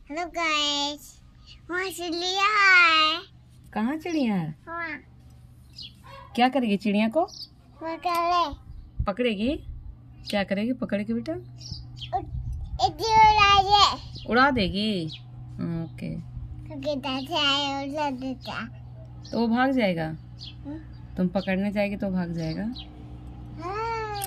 Hello guys, वहाँ चिड़िया है। कहाँ चिड़िया है? वहाँ क्या करेगी चिड़िया को? पकड़े। पकड़ेगी? क्या करेगी पकड़ के बेटा? उड़ा देगी। ओके। उड़ा देता। तो वो भाग जाएगा? तुम पकड़ने जाएगी तो भाग जाएगा। हाँ,